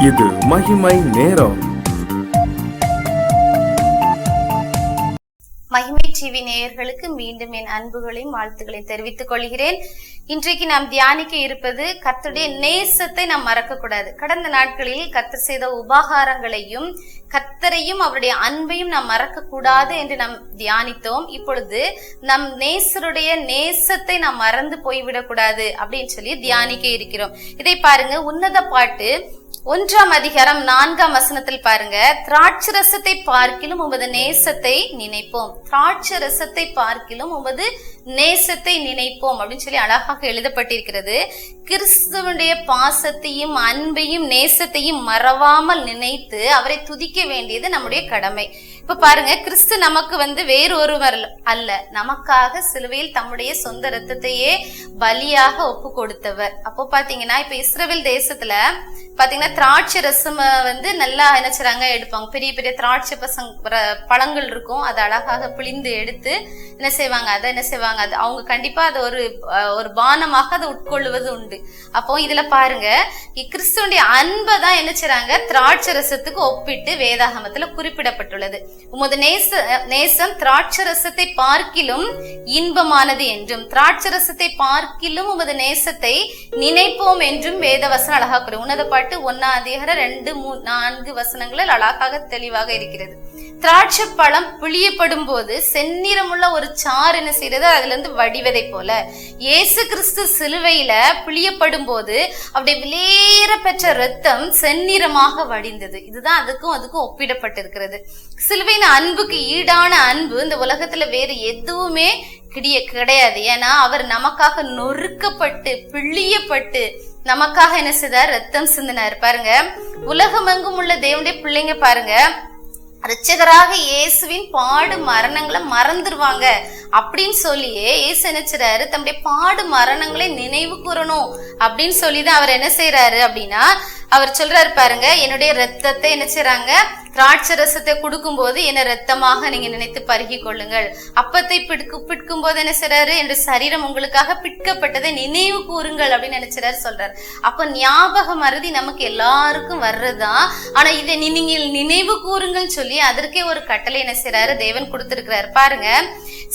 இது மகிமை நேரம். மகிமை டிவி நேயர்களுக்கு மீண்டும் என் அன்புகளையும் வாழ்த்துக்களையும் தெரிவித்துக் கொள்கிறேன். இன்றைக்கு நாம் தியானிக்க இருப்பது கர்த்தருடைய நேசத்தை நாம் மறக்க கூடாது. கடந்த நாட்களில் கர்த்தர் செய்த உபகாரங்களையும் கர்த்தரையும் அவருடைய அன்பையும் நாம் மறக்க கூடாது என்று நாம் தியானித்தோம். இப்பொழுது நம் நேசருடைய நேசத்தை நாம் மறந்து போய்விடக் கூடாது அப்படின்னு சொல்லி தியானிக்க இருக்கிறோம். இதை பாருங்க, உன்னத பாட்டு 1ஆம் அதிகாரம் 4ஆம் வசனத்தில் பாருங்க, திராட்சரசத்தை பார்க்கிலும் உமது நேசத்தை நினைப்போம். திராட்சரசத்தை பார்க்கிலும் உமது நேசத்தை நினைப்போம் அப்படின்னு சொல்லி அழகாக எழுதப்பட்டிருக்கிறது. கிறிஸ்துவனுடைய பாசத்தையும் அன்பையும் நேசத்தையும் மறவாமல் நினைத்து அவரை துதிக்க வேண்டியது நம்முடைய கடமை. இப்ப பாருங்க, கிறிஸ்து நமக்கு வேறு ஒருவர் அல்ல, நமக்காக சிலுவையில் தம்முடைய சொந்த ரத்தத்தையே பலியாக ஒப்பு கொடுத்தவர். அப்போ பாத்தீங்கன்னா, இப்ப இஸ்ரவேல் தேசத்துல பாத்தீங்கன்னா திராட்சை ரசம் நல்லா என்ன செய்றாங்க, எடுப்பாங்க. பெரிய பெரிய திராட்சை பழங்கள் இருக்கும், அதை அழகாக பிழிந்து எடுத்து என்ன செய்வாங்க, அது அவங்க கண்டிப்பா அதை ஒரு பானமாக அதை உட்கொள்ளுவது உண்டு. அப்போ இதுல பாருங்க, கிறிஸ்துவனுடைய அன்பை தான் என்ன செய்றாங்க, திராட்சை ரசத்துக்கு ஒப்பிட்டு வேதாகமத்துல குறிப்பிடப்பட்டுள்ளது. உமது நேசம் திராட்சை ரசத்தை பார்க்கிலும் இன்பமானது என்றும், திராட்சை ரசத்தை பார்க்கிலும் உமது நேசத்தை நினைப்போம் என்றும் வேதவசனம் அழகா கூறும். உன்னத பாட்டு 1ஆம் அதிகாரம் 2, 3, 4 வசனங்களில் அழகாக தெளிவாக இருக்கிறது. திராட்சை பழம் பிழியப்படும் போது செந்நிறமுள்ள ஒரு சாறு என்ன செய்யறது, அதுல இருந்து வடிவதை போல இயேசு கிறிஸ்து சிலுவையில பிழியப்படும் போது அவருடைய விலையேற பெற்ற ரத்தம் செந்நிறமாக வடிந்தது. இதுதான் அதுக்கும் ஒப்பிடப்பட்டிருக்கிறது. சிலுவையின் அன்புக்கு ஈடான அன்பு இந்த உலகத்துல வேறு எதுவுமே கிடையாது. ஏன்னா அவர் நமக்காக நொறுக்கப்பட்டு பிழியப்பட்டு நமக்காக என்ன செய்தார், ரத்தம் சிந்தினார். பாருங்க, உலகமெங்கும் உள்ள தேவனுடைய பிள்ளைங்க பாருங்க, இரட்சகராக இயேசுவின் பாடு மரணங்களை மறந்துடுவாங்க அப்படின்னு சொல்லியே இயேசு என்ன செய்றாரு, தம்முடைய பாடு மரணங்களை நினைவு கூறணும் அப்படின்னு சொல்லிதான் அவர் என்ன செய்யறாரு அப்படின்னா, அவர் சொல்றாரு பாருங்க, என்னுடைய ரத்தத்தை என்ன செய்றாங்க, திராட்சை ரசத்தை கொடுக்கும் போது என்ன ரத்தமாக நீங்க நினைத்து பருகி கொள்ளுங்கள். அப்பத்தை பிட்கும் போது என்ன செய்றாரு, என்னுடைய சரீரம் உங்களுக்காக பிட்கப்பட்டதை நினைவு கூறுங்கள் அப்படின்னு நினைச்சாரு சொல்றாரு. அப்ப ஞாபக மறதி நமக்கு எல்லாருக்கும் வர்றதுதான். ஆனா இதை நீங்கள் நினைவு கூறுங்கள் சொல்லி அதற்கே ஒரு கட்டளை என்ன செய்றாரு, தேவன் கொடுத்திருக்கிறாரு. பாருங்க,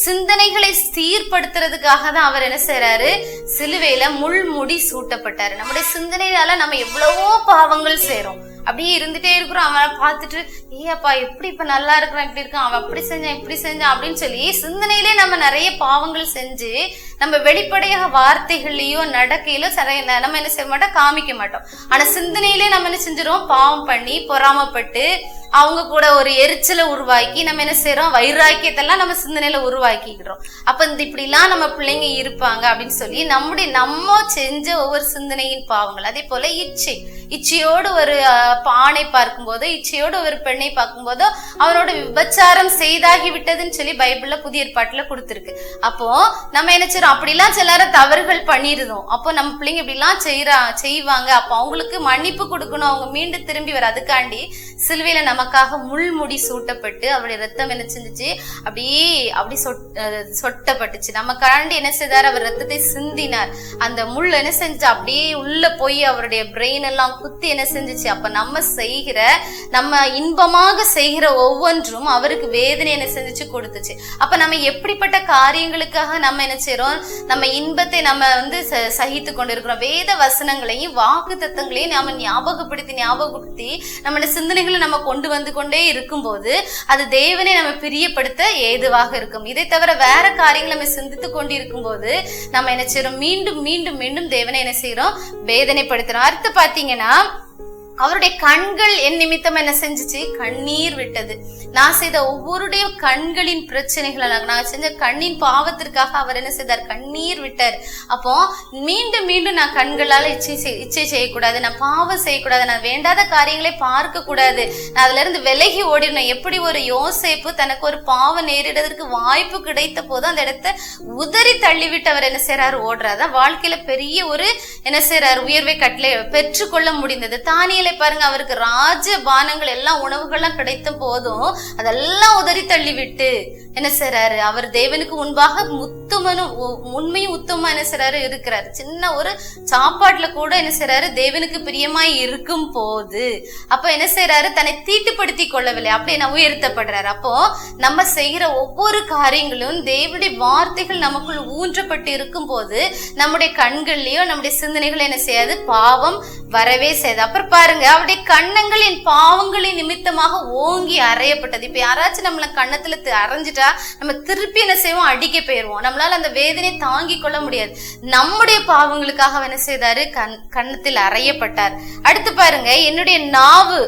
சிந்தனைகளை சீர்படுத்துறதுக்காக தான் அவர் என்ன செய்றாரு, சிலுவையில முள்முடி சூட்டப்பட்டாரு. நம்முடைய சிந்தனையால நம்ம எவ்வளவோ பாவங்கள் செய்றோம், அப்படியே இருந்துட்டே இருக்கிறோம். அவனை பார்த்துட்டு, ஏப்பா எப்படி இப்ப நல்லா இருக்கிறான், இப்படி இருக்கான், அவன் அப்படி செஞ்சான் இப்படி செஞ்சான் அப்படின்னு சொல்லி சிந்தனையிலே நம்ம நிறைய பாவங்கள் செஞ்சு நம்ம வெளிப்படையாக வார்த்தைகள்லயோ நடக்கையிலோ நம்ம என்ன செய்ய மாட்டோம், காமிக்க மாட்டோம். ஆனா சிந்தனையிலே நம்ம என்ன செஞ்சிரும், பாவம் பண்ணி பொறாமப்பட்டு அவங்க கூட ஒரு எரிச்சலை உருவாக்கி நம்ம என்ன செய்யறோம், வைராக்கியத்தெல்லாம் நம்ம சிந்தனையில உருவாக்கிக்கிறோம். அப்ப இப்படி எல்லாம் நம்ம பிள்ளைங்க இருப்பாங்க அப்படின்னு சொல்லி நம்ம செஞ்ச ஒவ்வொரு சிந்தனையின் பாவங்கள். அதே போல இச்சையோடு ஒரு ஆணை பார்க்கும் போதோ இச்சையோடு ஒரு பெண்ணை பார்க்கும் போதோ அவனோட விபச்சாரம் செய்தாகி விட்டதுன்னு சொல்லி பைபிள்ல புதிய ஏற்பாட்டுல கொடுத்திருக்கு. அப்போ நம்ம என்ன செய்யறோம், அப்படிலாம் சிலர தவறுகள் பண்ணிருந்தோம். அப்போ நம்ம பிள்ளைங்க இப்படி எல்லாம் செய்வாங்க, அப்போ அவங்களுக்கு மன்னிப்பு கொடுக்கணும், அவங்க மீண்டும் திரும்பி வர. அதுக்காண்டி சிலுவையில நமக்காக முள்முடி சூட்டப்பட்டு அவருடைய ரத்தம் என்ன செஞ்சுச்சு, அப்படி சொட்டப்பட்டுச்சு. நமக்காண்டி என்ன செய்தார், அவர் ரத்தத்தை சிந்தினார். அந்த முள் என்ன செஞ்சு அப்படியே உள்ள போய் அவருடைய பிரெயின் எல்லாம் குத்தி என்ன செஞ்சுச்சு. அப்ப நம்ம இன்பமாக செய்கிற ஒவ்வொன்றும் அவருக்கு வேதனை என்ன செஞ்சுச்சு, கொடுத்துச்சு. அப்ப நம்ம எப்படிப்பட்ட காரியங்களுக்காக நம்ம என்ன செய்யறோம், நம்ம இன்பத்தை நம்ம சகித்து கொண்டிருக்கிறோம். வேத வசனங்களையும் வாக்கு தத்தங்களையும் நாம ஞாபகப்படுத்தி நம்மளுடைய சிந்தனைகளை நம்ம கொண்டு வந்து கொண்டே இருக்கும் போது அது தேவனை நம்ம பிரியப்படுத்த ஏதுவாக இருக்கும். இதை தவிர வேற காரியங்களை நம்ம சிந்தித்து கொண்டு இருக்கும் போது நம்ம என்ன செய்யறோம், மீண்டும் மீண்டும் மீண்டும் தேவனை என்ன செய்யறோம், வேதனைப்படுத்துறோம். அடுத்து பாத்தீங்கன்னா, அவருடைய கண்கள் என் நிமித்தம் என்ன செஞ்சுச்சு, கண்ணீர் விட்டது. நான் செய்த ஒவ்வொருடைய கண்களின் பிரச்சனைகள், நான் செஞ்ச கண்ணின் பாவத்திற்காக அவர் என்ன செய்தார், கண்ணீர் விட்டார். அப்போ மீண்டும் மீண்டும் நான் கண்களால் இச்சை செய்யக்கூடாது, நான் பாவம் செய்யக்கூடாது, நான் வேண்டாத காரியங்களை பார்க்க கூடாது, நான் அதுல இருந்து விலகி ஓடிடணும். எப்படி ஒரு யோசேப்பு தனக்கு ஒரு பாவம் நேரிடுறதுக்கு வாய்ப்பு கிடைத்த போது அந்த இடத்த உதறி தள்ளிவிட்டு அவர் என்ன செய்யறாரு, ஓடுறாரு. வாழ்க்கையில பெரிய ஒரு என்ன செய்யறாரு, உயர்வை கட்டளை பெற்றுக்கொள்ள முடிந்தது. தானியலை பாருங்க, அவருக்கு ராஜ பானங்கள் எல்லாம் உணவுகள்லாம் கிடைத்த போதும் அதெல்லாம் உதறி தள்ளி விட்டு என்ன செய்றாரு, அவர் தேவனுக்கு முன்பாக உத்தமனும் உண்மையும் உத்தமமா என்ன செய்றாரு இருக்கிறாரு. சின்ன ஒரு சாப்பாட்டுல கூட என்ன செய்றாரு, தேவனுக்கு பிரியமாய் இருக்கும் போது அப்ப என்ன செய்றாரு, தன்னை தீட்டுப்படுத்தி கொள்ளவில்லை, அப்படியே உயர்த்தப்படுறாரு. அப்போ நம்ம செய்கிற ஒவ்வொரு காரியங்களும் தேவனுடைய வார்த்தைகள் நமக்குள் ஊன்றப்பட்டு இருக்கும் போது நம்முடைய கண்கள்லயோ நம்முடைய சிந்தனைகள் என்ன செய்யாது, பாவம் வரவே செய்யாது. அப்புறம் பாருங்க, அவருடைய கன்னங்களின் பாவங்களின் நிமித்தமாக ஓங்கி அறையப்பட்டது. இப்ப யாராச்சும் நம்மள கன்னத்துல அரைஞ்சிட்டா நம்ம திருப்பி என்ன செய்வோம், அடிக்க போயிருவோம். நம்மளால அந்த வேதனை தாங்கி கொள்ள முடியாது. நம்முடைய பாவங்களுக்காக என்ன செய்தாரு, கன்னத்தில் அறையப்பட்டார். அடுத்து பாருங்க, என்னுடைய நாவு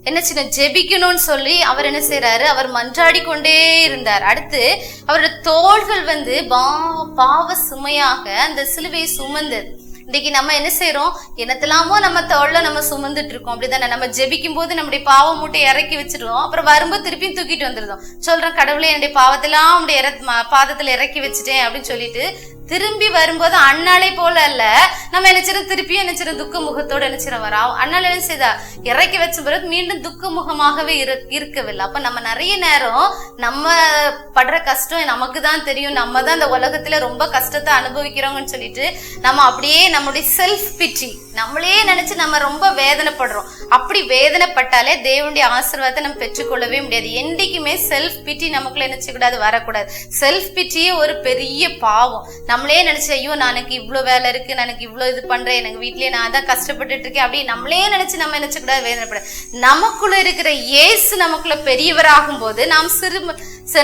என்ன சின்ன ஜெபிக்கணும்னு சொல்லி அவர் என்ன செய்யறாரு, அவர் மன்றாடி கொண்டே இருந்தார். அடுத்து அவரோட தோள்கள் பாவ சுமையாக அந்த சிலுவையை சுமந்தது. இன்னைக்கு நம்ம என்ன செய்யறோம், என்னத்தெல்லாமோ நம்ம தோல்ல நம்ம சுமந்துட்டு இருக்கோம். அப்படிதானே, நம்ம ஜெபிக்கும் போது நம்முடைய பாவ மூட்டையை இறக்கி வச்சிருவோம், அப்புறம் வரும்போது திருப்பியும் தூக்கிட்டு வந்துருந்தோம். சொல்றோம், கடவுளே என்னுடைய பாவத்தெல்லாம் உடைய பாதத்துல இறக்கி வச்சுட்டேன் அப்படின்னு சொல்லிட்டு திரும்பி வரும்போது அண்ணாலே போல அல்ல, நம்ம நினைச்சிடும் திருப்பியும் நினைச்சிடும் துக்க முகத்தோட நினைச்சிடும் வரா. அண்ணால என்ன செய்தா, இறக்கி வச்ச பிறகு மீண்டும் துக்க முகமாகவே இருக்கவில்லை. அப்ப நம்ம நிறைய நேரம் நம்ம படுற கஷ்டம் நமக்கு தான் தெரியும், நம்ம தான் இந்த உலகத்துல ரொம்ப கஷ்டத்தை அனுபவிக்கிறோங்கன்னு சொல்லிட்டு நம்ம அப்படியே நம்முடைய செல்ஃப் பிட்டி நம்மளே நினைச்சு நம்ம ரொம்ப வேதனைப்படுறோம். அப்படி வேதனைப்பட்டாலே தேவனுடைய ஆசீர்வாதத்தை நம்ம பெற்றுக்கொள்ளவே முடியாது. என்னைக்குமே செல்ஃப் பிட்டி நமக்குள்ள நினைச்சக்கூடாது, வரக்கூடாது. செல்ஃப் பிட்டியே ஒரு பெரிய பாவம். நம்மளே நினைச்சு, ஐயோ எனக்கு இவ்வளவு வேலை இருக்கு, எனக்கு இவ்வளவு இது பண்றேன், எனக்கு வீட்லயே நான் தான் கஷ்டப்பட்டுட்டு இருக்கேன், அப்படி நம்மளே நினைச்சு நம்ம நினைச்சக்கூடாது, வேதனைப்பட. நமக்குள்ள இருக்கிற இயேசு நமக்குள்ள பெரியவராகும் போது நாம்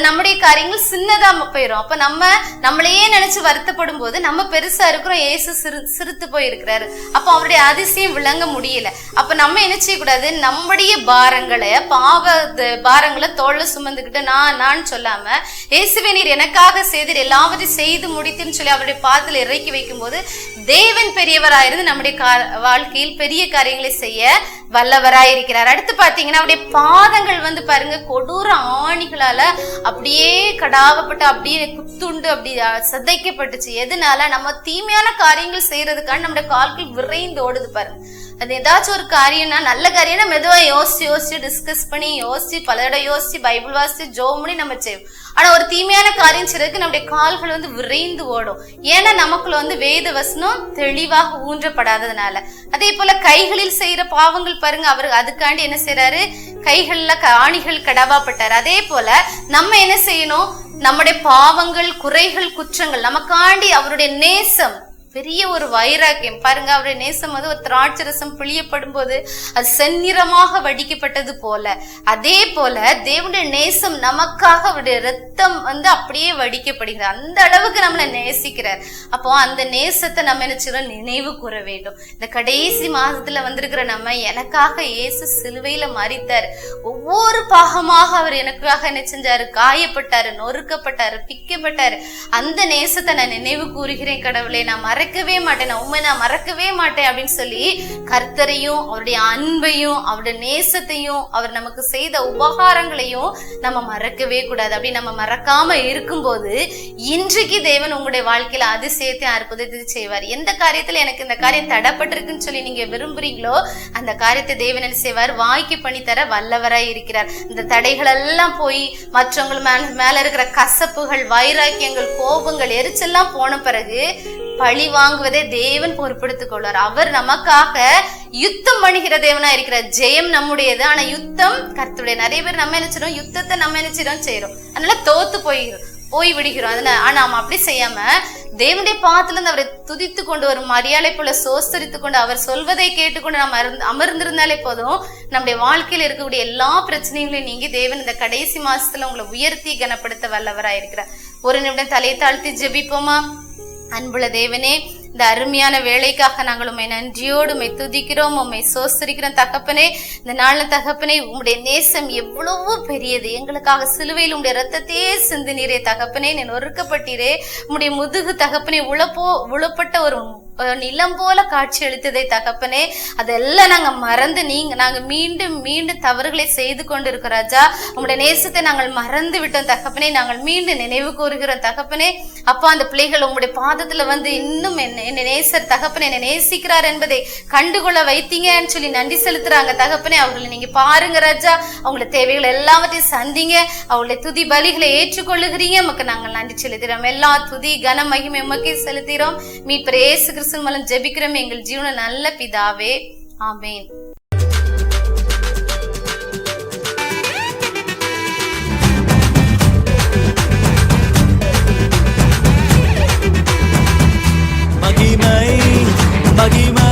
நம்முடைய காரியங்கள் சின்னதா போயிடும். அப்ப நம்மளையே நினைச்சு வருத்தப்படும் போது நம்ம பெருசா இருக்கிறோம், இயேசு சிரித்து போயிருக்கிறாரு. அப்ப அவருடைய அதிசயம் விளங்க முடியல. அப்ப நம்ம என்ன செய்யக்கூடாது, நம்முடைய பாரங்களை தோல்ல சுமந்துக்கிட்டு நான் சொல்லாம, இயேசுவே நீர் எனக்காக செய்தீர், எல்லாவற்றையும் செய்து முடித்துன்னு சொல்லி அவருடைய பாதத்துல இறக்கி வைக்கும் போது தேவன் பெரியவராயிருந்து நம்முடைய வாழ்க்கையில் பெரிய காரியங்களை செய்ய வல்லவராயிருக்கிறார். அடுத்து பாத்தீங்கன்னா அவருடைய பாதங்கள் பாருங்க, கொடூர ஆணிகளால அப்படியே கடாவப்பட்டு அப்படியே குத்துண்டு அப்படி சதைக்கப்பட்டுச்சு. எதனால, நம்ம தீமையான காரியங்கள் செய்யறதுக்கான நம்முடைய கால்கள் விரைந்து ஓடுது பாருங்க. அது ஏதாச்சும் ஒரு காரியம்னா, நல்ல காரியம்னா மெதுவா யோசிச்சு டிஸ்கஸ் பண்ணி யோசிச்சு பல இடம் யோசிச்சு பைபிள் வாசிச்சு ஜோம் பண்ணி நம்ம செய்வோம். ஆனா ஒரு தீமையான காரியம் செய்யறதுக்கு நம்முடைய கால்கள் விரைந்து ஓடும். ஏன்னா நமக்குள்ள வேத வசனம் தெளிவாக ஊன்றப்படாததுனால. அதே போல கைகளில் செய்யற பாவங்கள் பாருங்க, அவர் அதுக்காண்டி என்ன செய்யறாரு, கைகள்ல ஆணிகள் கடவாப்பட்டார். அதே போல நம்ம என்ன செய்யணும், நம்முடைய பாவங்கள் குறைகள் குற்றங்கள் நமக்காண்டி அவருடைய நேசம் பெரிய ஒரு வைராக்கியம் பாருங்க. அவருடைய நேசம் ஒரு திராட்சை ரசம் பிழியப்படும் போது அது செந்நிறமாக வடிக்கப்பட்டது போல, அதே போல தேவனுடைய நேசம் நமக்காக அவருடைய ரத்தம் அப்படியே வடிக்கப்படுகிறது. அந்த அளவுக்கு நம்மளை நேசிக்கிறார். அப்போ அந்த நேசத்தை நம்ம என்ன நினைவு கூற வேண்டும். இந்த கடைசி மாதத்துல வந்திருக்கிற நம்ம, எனக்காக இயேசு சிலுவையில மரித்தார், ஒவ்வொரு பாகமாக அவர் எனக்காக என்ன செஞ்சாரு, காயப்பட்டாரு, நொறுக்கப்பட்டாரு, பிக்கப்பட்டாரு. அந்த நேசத்தை நான் நினைவு கூறுகிறேன் கடவுளே, நான் மறக்கவே மாட்டேன், நான் உண்மை நான் மறக்கவே மாட்டேன் அப்படின்னு சொல்லி கர்த்தரையும் அவருடைய அன்பையும் அவருடைய நேசத்தையும் அவர் நமக்கு செய்த உபகாரங்களையும் நம்ம மறக்கவே கூடாது. அப்படி நம்ம மறக்காம இருக்கும்போது இன்றைக்கு தேவன் உங்களுடைய வாழ்க்கையில அதிசயத்தை அற்புதத்தை செய்வார். எந்த காரியத்துல எனக்கு இந்த காரியம் தடைப்பட்டிருக்குன்னு சொல்லி நீங்க விரும்புறீங்களோ அந்த காரியத்தை தேவன் என்ன செய்வார், வாய்க்கு பண்ணி தர வல்லவராய் இருக்கிறார். இந்த தடைகள் எல்லாம் போய் மற்றவங்க மேல இருக்கிற கசப்புகள், வைராக்கியங்கள், கோபங்கள், எரிச்செல்லாம் போன பிறகு பழி வாங்குவதை தேவன் பொறுப்படுத்திக் கொள்வார். அவர் நமக்காக யுத்தம் பண்ணுகிற தேவனா இருக்கிறார். ஜெயம் நம்முடையது, ஆனா யுத்தம் கர்த்தருடைய. நிறைய பேர் நம்ம நினைச்சிடும் யுத்தத்தை நம்ம நினைச்சிடும் செய்யறோம், அதனால தோத்து போய் விடுகிறோம். அதனால ஆனா நம்ம அப்படி செய்யாம தேவனுடைய பாத்துல இருந்து அவரை துதித்து கொண்டு ஒரு மரியாதை போல சோஸ்தரித்து கொண்டு அவர் சொல்வதை கேட்டுக்கொண்டு நம்ம அமர்ந்திருந்தாலே போதும், நம்முடைய வாழ்க்கையில இருக்கக்கூடிய எல்லா பிரச்சனைகளையும் நீங்கி தேவன் இந்த கடைசி மாசத்துல உங்களை உயர்த்தி கனப்படுத்த வல்லவராயிருக்கிறார். ஒரு நிமிடம் தலையை தாழ்த்தி ஜெபிப்போமா? அன்புள்ள தேவனே, இந்த அருமையான வேலைக்காக நாங்கள் உண்மை நன்றியோடு உண்மை துதிக்கிறோம், உண்மை சோஸ்தரிக்கிறோம் தகப்பனே. இந்த நாள்ல தகப்பனே, உங்களுடைய நேசம் எவ்வளவோ பெரியது. எங்களுக்காக சிலுவையில் உங்களுடைய ரத்தத்தையே சிந்தினீரே தகப்பனே, நீ நொறுக்கப்பட்டீரே. உங்களுடைய முதுகு தகப்பனே உழப்பட்ட ஒரு நிலம் போல காட்சி அளித்ததை தகப்பனே, அதெல்லாம் நாங்க மறந்து நாங்க மீண்டும் மீண்டும் தவறுகளை செய்து கொண்டு இருக்கிற ராஜா. உங்களுடைய நேசத்தை நாங்கள் மறந்து விட்டோம் தகப்பனே. நாங்கள் மீண்டும் நினைவு கூறுகிறோம் தகப்பனே. அப்பா, அந்த பிள்ளைகள் உங்களுடைய பாதத்துல வந்து இன்னும் என்ன நேசர் தகப்பனே, என்ன நேசிக்கிறார் என்பதை கண்டுகொள்ள வைத்தீங்கன்னு சொல்லி நன்றி செலுத்துறாங்க தகப்பனே. அவர்களை நீங்க பாருங்க ராஜா. அவங்களுடைய தேவைகள் எல்லாவற்றையும் சந்திங்க. அவங்களுடைய துதி பலிகளை ஏற்றுக்கொள்ளுகிறீங்க. உமக்கு நாங்கள் நன்றி செலுத்துகிறோம். எல்லா துதி கன மகிமை உமக்கே செலுத்துகிறோம். மீட்பர் இயேசு கிறிஸ்துவின் மூலம் ஜெபிக்கிறோம் எங்கள் ஜீவன நல்ல பிதாவே, ஆமென். மகிமை மகிமை